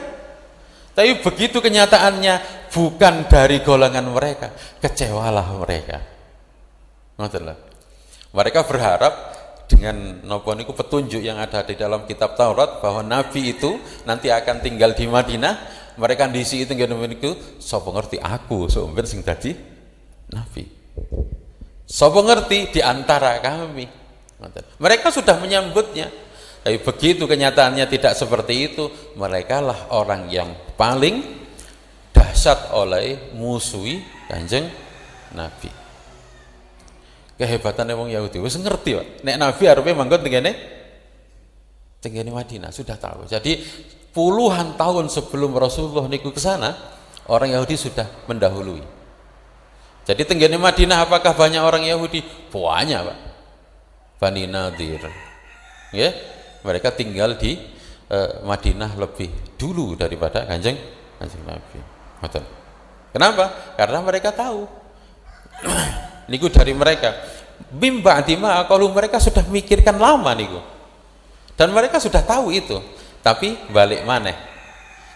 Tapi begitu kenyataannya bukan dari golongan mereka, kecewalah mereka. Ngoten. Mereka berharap dengan napa niku petunjuk yang ada di dalam kitab Taurat bahwa nabi itu nanti akan tinggal di Madinah. Mereka ndisi itu ngene niku, sapa ngerti aku sampeyan sing dadi nabi. Sapa ngerti di antara kami. Ngoten. Mereka sudah menyambutnya. Tapi begitu kenyataannya tidak seperti itu, mereka lah orang yang paling dahsyat oleh musuhi Kanjeng Nabi. Kehebatan wong Yahudi wis ngerti kok nek Nabi arepe manggon tengene Madinah, sudah tahu. Jadi puluhan tahun sebelum Rasulullah niku ke sana, orang Yahudi sudah mendahului. Jadi tengene Madinah apakah banyak orang Yahudi? Banyak, Pak. Bani Nadir. Ya, mereka tinggal di Madinah lebih dulu daripada Kanjeng Nabi. Betul. Kenapa? Karena mereka tahu. Niku dari mereka. Bimba dima kalau mereka sudah mikirkan lama niku. Dan mereka sudah tahu itu. Tapi balik maneh.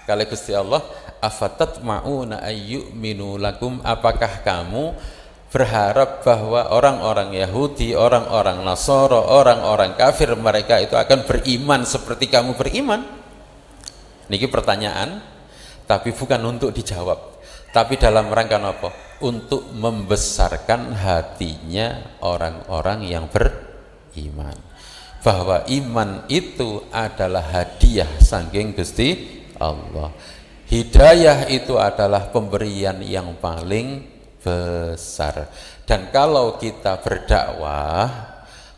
Kali Gusti Allah, afatatma'una ayyuminu lakum, apakah kamu berharap bahwa orang-orang Yahudi, orang-orang Nasara, orang-orang kafir mereka itu akan beriman seperti kamu beriman? Niki pertanyaan, tapi bukan untuk dijawab, tapi dalam rangka apa? Untuk membesarkan hatinya orang-orang yang beriman, bahwa iman itu adalah hadiah saking Gusti Allah. Hidayah itu adalah pemberian yang paling besar. Dan kalau kita berdakwah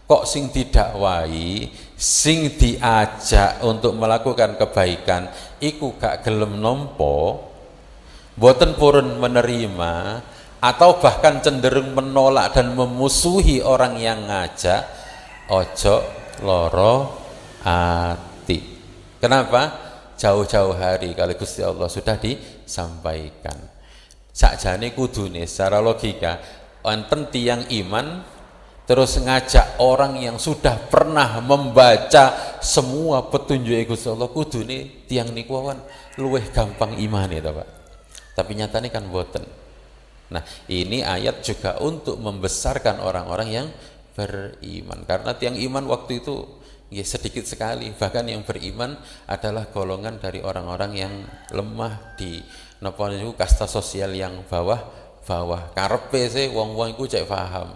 kok sing didakwahi, sing diajak untuk melakukan kebaikan iku gak gelem nampa, boten purun menerima, atau bahkan cenderung menolak dan memusuhi orang yang ngajak, ojo loro ati. Kenapa? Jauh-jauh hari kali Gusti Allah sudah disampaikan. Sakjane kudune secara logika wonten tiyang iman terus ngajak orang yang sudah pernah membaca semua petunjuk Gusti Allah, kudune tiyang niku wan luweh gampang imane to, Pak. Tapi nyatane kan boten. Nah, ini ayat juga untuk membesarkan orang-orang yang beriman, karena tiang iman waktu itu ya sedikit sekali, bahkan yang beriman adalah golongan dari orang-orang yang lemah di napa niku kasta sosial yang bawah. Karepe se wong-wong iku cek paham.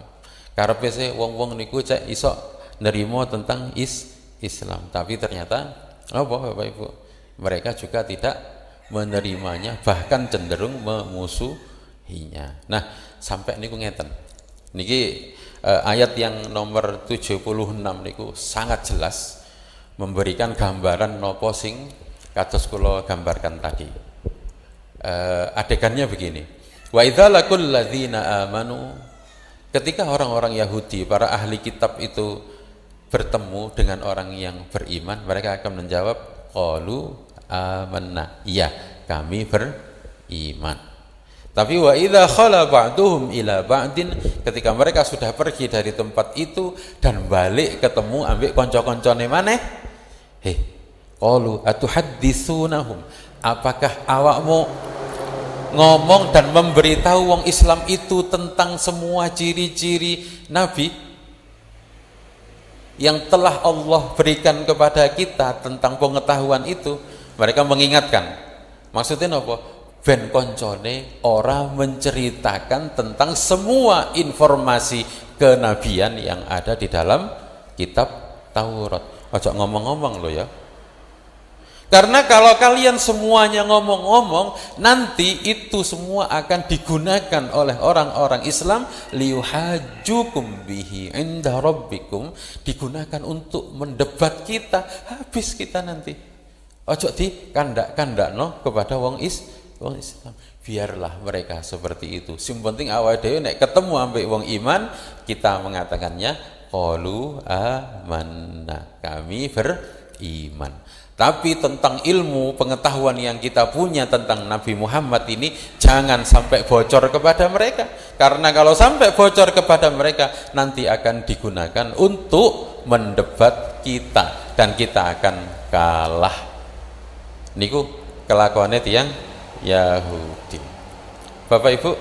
Karepe se wong-wong niku cek iso nerima tentang Islam. Tapi ternyata apa Bapak Ibu? Mereka juga tidak menerimanya, bahkan cenderung memusuhinya. Nah, sampai niku ngeten. Niki ayat yang nomor 76 niku sangat jelas memberikan gambaran nopo sing Kados kula gambarkan tadi. Adegannya begini. Wa idza laqul ladzina amanu, ketika orang-orang Yahudi, para ahli kitab itu bertemu dengan orang yang beriman, mereka akan menjawab qalu amanna, iya kami beriman. Tapi wa idza khala ba'duhum ila ba'din, ketika mereka sudah pergi dari tempat itu dan balik ketemu ambek kanca-kancane maneh, qalu atuhadditsunahum, apakah awakmu ngomong dan memberitahu wong Islam itu tentang semua ciri-ciri Nabi yang telah Allah berikan kepada kita tentang pengetahuan itu? Mereka mengingatkan, maksudnya apa? Ben koncone ora menceritakan tentang semua informasi kenabian yang ada di dalam kitab Taurat. Ojo ngomong-ngomong loh ya. Karena kalau kalian semuanya ngomong-ngomong, nanti itu semua akan digunakan oleh orang-orang Islam liyuhajjukum bihi inda rabbikum, digunakan untuk mendebat kita, habis kita nanti. Ojo di kandak-kandakno kepada wong Islam. Biarlah mereka seperti itu. Sing penting awake dhewe nek ketemu ambek wong iman, kita mengatakannya qalu amanna, kami beriman. Tapi tentang ilmu pengetahuan yang kita punya tentang Nabi Muhammad ini jangan sampai bocor kepada mereka, karena kalau sampai bocor kepada mereka nanti akan digunakan untuk mendebat kita dan kita akan kalah. Niku kelakuannya tiang Yahudi. Bapak Ibu,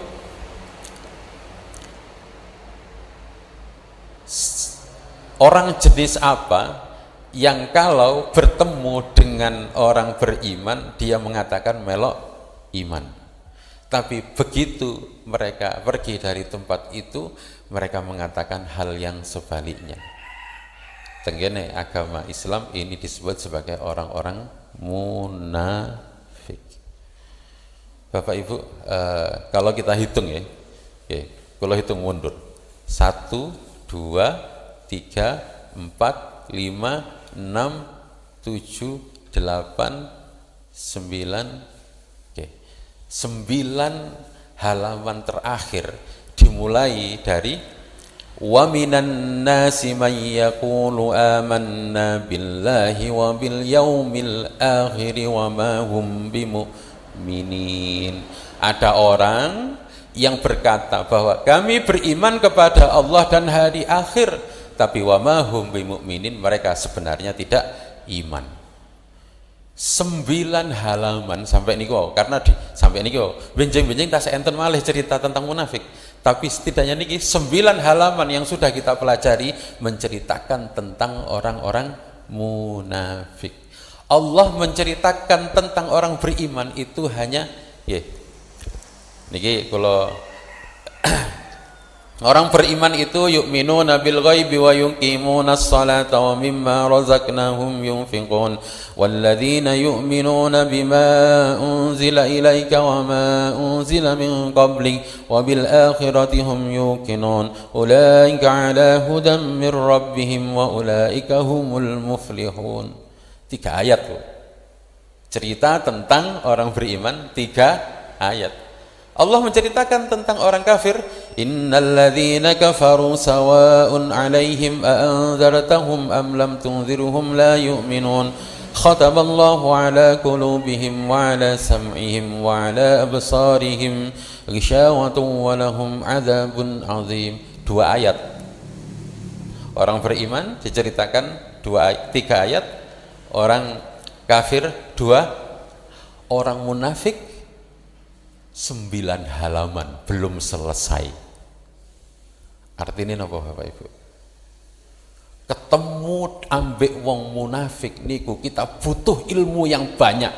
orang jenis apa yang kalau bertemu dengan orang beriman dia mengatakan melok iman, tapi begitu mereka pergi dari tempat itu mereka mengatakan hal yang sebaliknya? Tenggene agama Islam ini disebut sebagai orang-orang munafik. Bapak Ibu, kalau kita hitung ya, kalau hitung mundur 1, 2, 3, 4, 5, 6, 7, 8, 9, 9 halaman terakhir dimulai dari wa minan nasi man yaqulu amanna billahi wa bil yaumil akhir wa ma hum bimu'minin. Ada orang yang berkata bahwa kami beriman kepada Allah dan hari akhir, tapi wa ma hum bimu'minin, mereka sebenarnya tidak iman. 9 halaman sampai niku, karena sampai niku benjing-benjing tas enten malih cerita tentang munafik. Tapi setidaknya niki 9 halaman yang sudah kita pelajari menceritakan tentang orang-orang munafik. Allah menceritakan tentang orang beriman itu hanya niki kalau orang beriman itu yu'minuna bil ghaibi wa yuqimunas salata wa mimma razaqnahum yunfiqun walladzina yu'minuna bima unzila ilaika wa ma unzila min qablik wa bil akhirati hum yuqinun ulaika ala hudan min rabbihim wa ulaika humul muflihun. 3 ayat tuh. Cerita tentang orang beriman 3 ayat. Allah menceritakan tentang orang kafir, innal ladzina kafaru sawa'un 'alaihim a anzartahum am lam tunzirhum la yu'minun khatamallahu 'ala qulubihim wa 'ala sam'ihim wa 'ala absarihim ghishawatun wa lahum 'adzabun 'adzim. 2 ayat. Orang beriman diceritakan 3 ayat, orang kafir 2, orang munafik 9 halaman belum selesai. Artinya apa Bapak Ibu? Ketemu ambek wong munafik niku kita butuh ilmu yang banyak.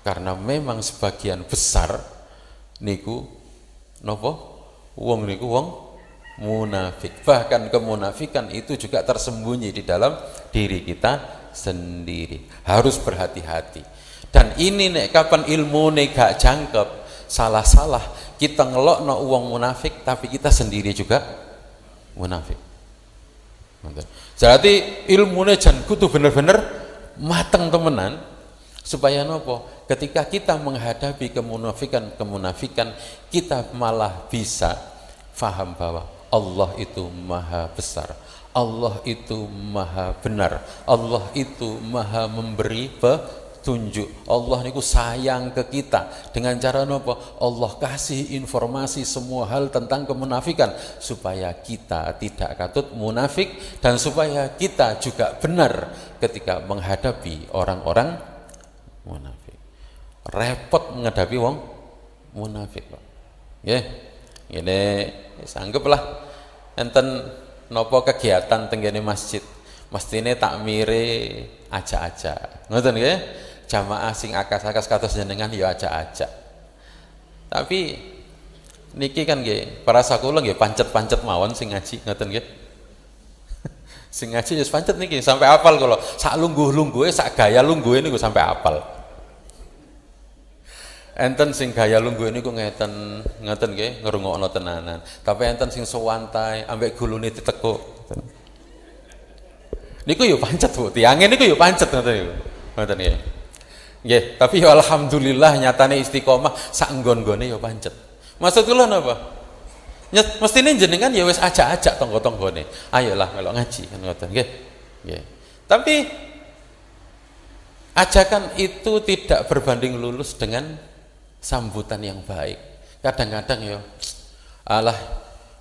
Karena memang sebagian besar niku napa? Wong niku wong munafik. Bahkan kemunafikan itu juga tersembunyi di dalam diri kita sendiri. Harus berhati-hati. Dan ini nek kapan ilmu nek gak jangkep, salah-salah kita ngelokno uang munafik, tapi kita sendiri juga munafik. Jadi ilmu nek jan kudu bener-bener mateng temenan supaya nopo ketika kita menghadapi kemunafikan kita malah bisa faham bahwa Allah itu maha besar, Allah itu maha benar, Allah itu maha memberi petunjuk, Allah niku sayang ke kita dengan cara nopo Allah kasih informasi semua hal tentang kemunafikan supaya kita tidak katut munafik dan supaya kita juga benar ketika menghadapi orang-orang munafik. Repot menghadapi wong munafik kok. Nggih. Ngene anggaplah enten nopo kegiatan tenggene masjid. Mestine takmire ajak-ajak. Ngoten nggih? Jamaah sing akas-akas kados jenengan ya ajak-ajak. Tapi niki kan nggih, para sakula nggih pancet-pancet mawon sing ngaji, ngoten nggih. Sing ngaji wis pancet niki sampai hafal kula. Sak lungguh-lungguhe, sak gaya lungguhe niku sampai hafal. Enten sing gaya lungguh niku ngeten nggih, ngrungokno tenanan. Tapi enten sing sewantai ambek gulune ditekuk. Niku yo pancet Bu, tiange niku yo pancet ngoten niku. Ngoten nggih. Nggih, tapi yo alhamdulillah nyatane istiqomah sak nggon-nggone yo pancet. Maksud kula napa? Mestine jenengan ya wis ajak-ajak tangga-tanggane. Ayolah melok ngaji kan ngoten nggih. Nggih. Tapi ajakan itu tidak berbanding lurus dengan sambutan yang baik. Kadang-kadang ya alah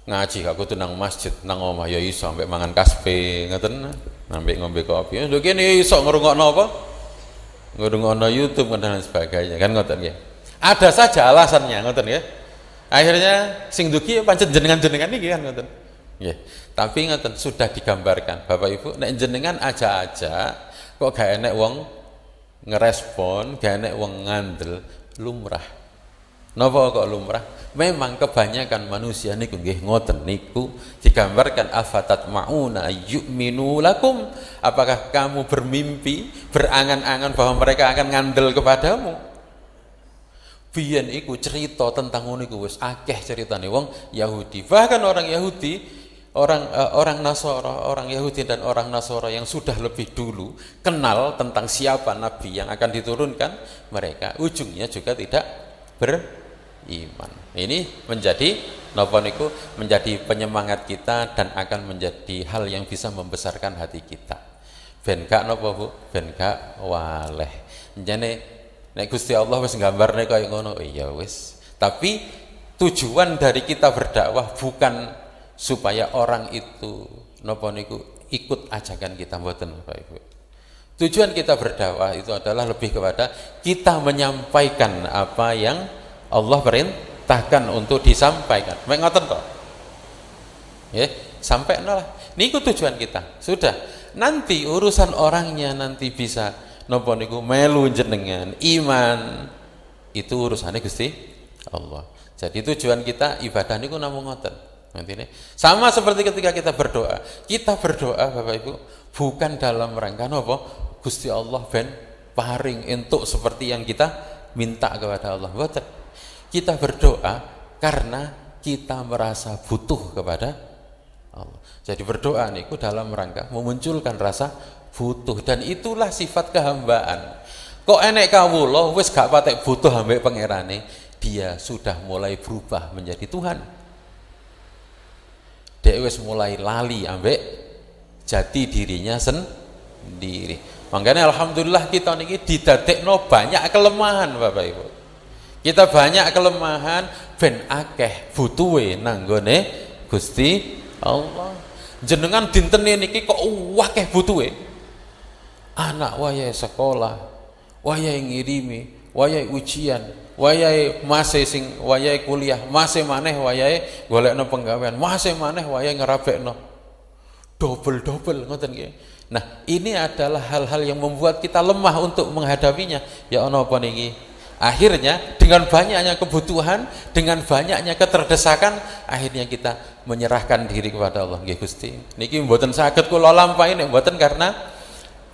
ngaji gak kudu nang masjid, nang omah ya iso sampai mangan kaspe ngoten, sampai ngombe kopi. Lho kene iso ngrungokno apa? Ngrungokno YouTube dan sebagainya kan ngoten nggih. Ada saja alasannya ngoten nggih. Akhirnya sing dugi pancen jenengan-jenengan niki kan ngoten. Nggih. Tapi ngoten sudah digambarkan Bapak Ibu nek jenengan aja-aja kok gak enek wong ngerespon, gak enek wong ngandel lumrah. Napa kok lumrah? Memang kebanyakan manusia niku nggih ngoten niku digambarkan afatat mauna yu'minu lakum. Apakah kamu bermimpi, berangan-angan bahwa mereka akan ngandel kepadamu? Biyen iku cerita tentang ngono iku wis akeh ceritane wong Yahudi. Bahkan orang Yahudi, orang Nasara, orang Yahudi dan orang Nasara yang sudah lebih dulu kenal tentang siapa nabi yang akan diturunkan, mereka ujungnya juga tidak beriman. Ini menjadi napa niku menjadi penyemangat kita dan akan menjadi hal yang bisa membesarkan hati kita. Ben gak napa Bu? Ben gak waleh. Jane nek Gusti Allah wis nggambarne kaya ngono, iya wis. Tapi tujuan dari kita berdakwah bukan supaya orang itu napa niku ikut ajakan kita, mboten Bapak Ibu. Tujuan kita berdakwah itu adalah lebih kepada kita menyampaikan apa yang Allah perintahkan untuk disampaikan. Mek ngoten to. Nggih, sampaikan lah. Niku tujuan kita. Sudah. Nanti urusan orangnya nanti bisa napa niku melu jenengan, iman itu urusannya Gusti Allah. Jadi tujuan kita ibadah niku namung ngoten. Nanti sama seperti ketika kita berdoa Bapak Ibu bukan dalam rangka apa Gusti Allah ben paring entuk seperti yang kita minta kepada Allah. Betul. Kita berdoa karena kita merasa butuh kepada Allah. Jadi berdoa niku dalam rangka memunculkan rasa butuh dan itulah sifat kehambaan. Kok enek kawula wis gak patek butuh ambek pangerane, dia sudah mulai berubah menjadi Tuhan. Dia wis mulai lali ambek jati dirinya sendiri. Makanya alhamdulillah kita niki didadekno banyak kelemahan Bapak Ibu. Kita banyak kelemahan ben akeh butuhe nang nggone Gusti Allah. Jenengan dinten niki kok akeh butuhe. Anak wayahe sekolah, wayahe ngirimi, wayahe ujian, wayahe masih sing wayahe kuliah, masih maneh wayahe golekno penggawean, masih maneh wayahe ngerabekno. Double-double ngoten nggih. Nah, ini adalah hal-hal yang membuat kita lemah untuk menghadapinya. Ya ana apa niki? Akhirnya dengan banyaknya kebutuhan, dengan banyaknya keterdesakan, akhirnya kita menyerahkan diri kepada Allah. Nggih Gusti, niki mboten saged kula lampahi nek mboten karena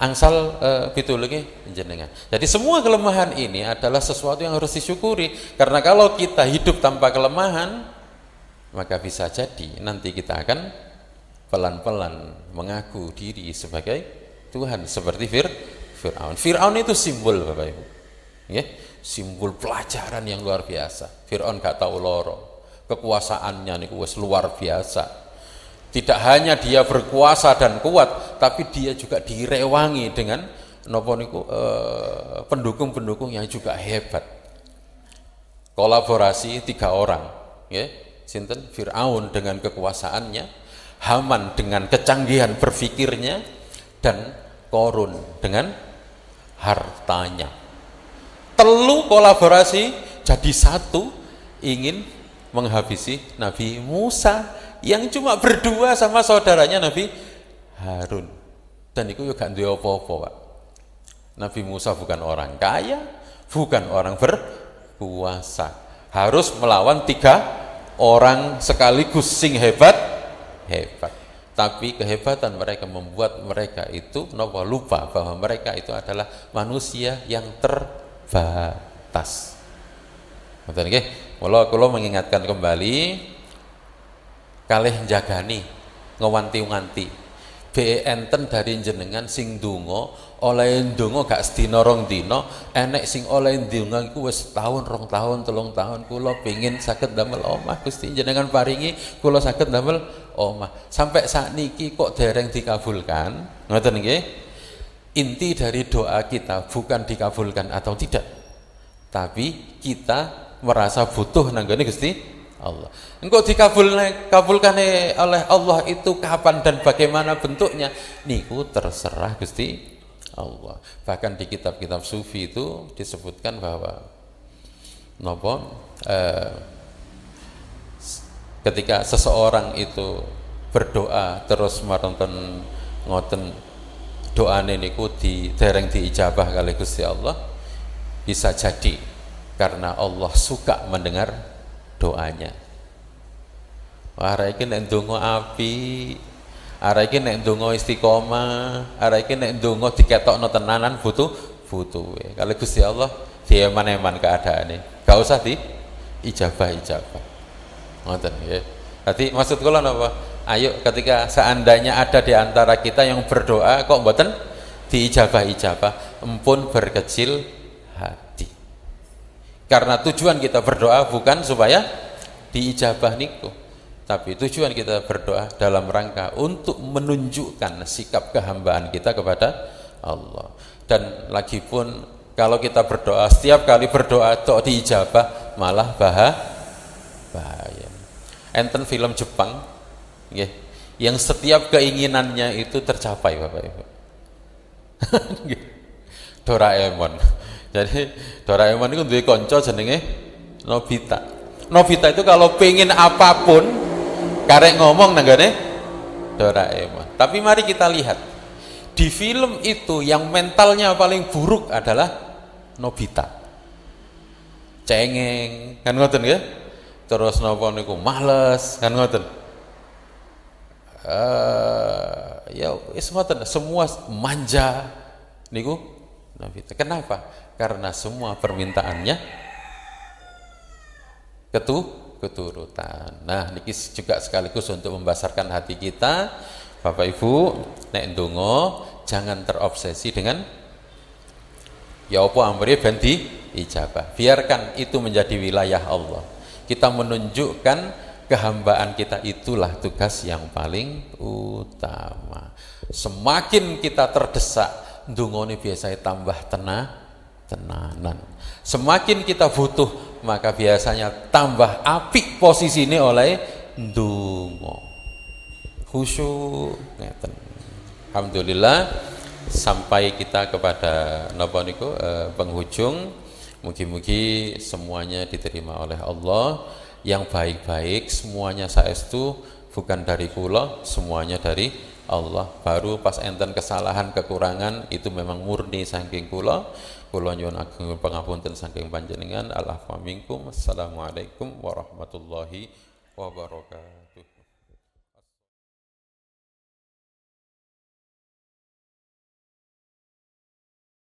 angsal pitulunge jenengan. Jadi semua kelemahan ini adalah sesuatu yang harus disyukuri. Karena kalau kita hidup tanpa kelemahan, maka bisa jadi nanti kita akan pelan-pelan mengaku diri sebagai Tuhan seperti Fir'aun. Fir'aun itu simbol Bapak Ibu. Ya, simbol pelajaran yang luar biasa. Fir'aun gak tahu loro. Kekuasaannya niku wis luar biasa. Tidak hanya dia berkuasa dan kuat, tapi dia juga direwangi dengan napa niku pendukung-pendukung yang juga hebat. Kolaborasi 3 orang, ya. Sinten? Fir'aun dengan kekuasaannya, Haman dengan kecanggihan berpikirnya, dan Korun dengan hartanya. Telu kolaborasi jadi satu ingin menghabisi Nabi Musa yang cuma berdua sama saudaranya Nabi Harun. Dan itu juga nduwe apa-apa, Pak. Nabi Musa bukan orang kaya, bukan orang berkuasa. Harus melawan 3 orang sekaligus sing hebat. Tapi kehebatan mereka membuat mereka itu lupa bahwa mereka itu adalah manusia yang terbatas. Ngoten nggih. Kula mengingatkan kembali kalih jagani ngewanti-wanti. Be enten dari jenengan sing donga oleh donga gak sedina rong dina, enek sing oleh donga iku wis setahun, 2 tahun, 3 tahun. Kula pengin saged damel omah Gusti jenengan paringi kula saged damel omah. Sampai saat niki kok dereng dikabulkan. Ngoten nggih. Inti dari doa kita bukan dikabulkan atau tidak, tapi kita merasa butuh nanggone Gusti Allah. Engkau dikabulkan oleh Allah itu kapan dan bagaimana bentuknya niku terserah Gusti Allah. Bahkan di kitab-kitab sufi itu disebutkan bahwa ketika seseorang itu berdoa terus maronten ngoten doane niku dereng diijabah kali Gusti Allah, bisa jadi karena Allah suka mendengar doanya. Arek iki nek ndonga api, arek iki nek ndonga istiqomah, arek iki nek ndonga diketokno tenanan butuhe. Kalau Gusti Allah dieman-eman keadaane. Gak usah ijabah. Ngoten nggih. Dadi maksud kula napa? Ayo ketika seandainya ada di antara kita yang berdoa kok mboten diijabah, empun berkecil hati. Karena tujuan kita berdoa bukan supaya diijabah niku, tapi tujuan kita berdoa dalam rangka untuk menunjukkan sikap kehambaan kita kepada Allah. Dan lagi pun kalau kita berdoa, setiap kali berdoa tok diijabah, malah bahaya. Enten film Jepang nggih, yang setiap keinginannya itu tercapai Bapak Ibu. Doraemon. Jadi Doraemon itu duwe kanca jenenge Nobita. Nobita itu kalau pengen apapun karek ngomong nanggane Doraemon. Tapi mari kita lihat di film itu yang mentalnya paling buruk adalah Nobita. Cengeng, kan ngoten nggih? Terus napa niku males, kan ngoten. Ya wis ngoten, semua manja niku Nobita. Kenapa? Karena semua permintaannya keturutan. Nah, niki juga sekaligus untuk membasarkan hati kita, Bapak Ibu, nek ndonga jangan terobsesi dengan ya apa amri ben diijabah. Biarkan itu menjadi wilayah Allah. Kita menunjukkan kehambaan kita, itulah tugas yang paling utama. Semakin kita terdesak, ndongane biasanya tambah tenanan. Semakin kita butuh, maka biasanya tambah apik posisi ini oleh ndonga. Khusyuk ngeten. Alhamdulillah sampai kita kepada napa niku penghujung. Mugi-mugi semuanya diterima oleh Allah, yang baik-baik semuanya saestu bukan dari kula, semuanya dari Allah. Baru pas enten kesalahan kekurangan itu memang murni saking kula. Kula nyuwun ageng pangapunten saking panjenengan. Al-afwa minkum. Assalamualaikum warahmatullahi wabarakatuh.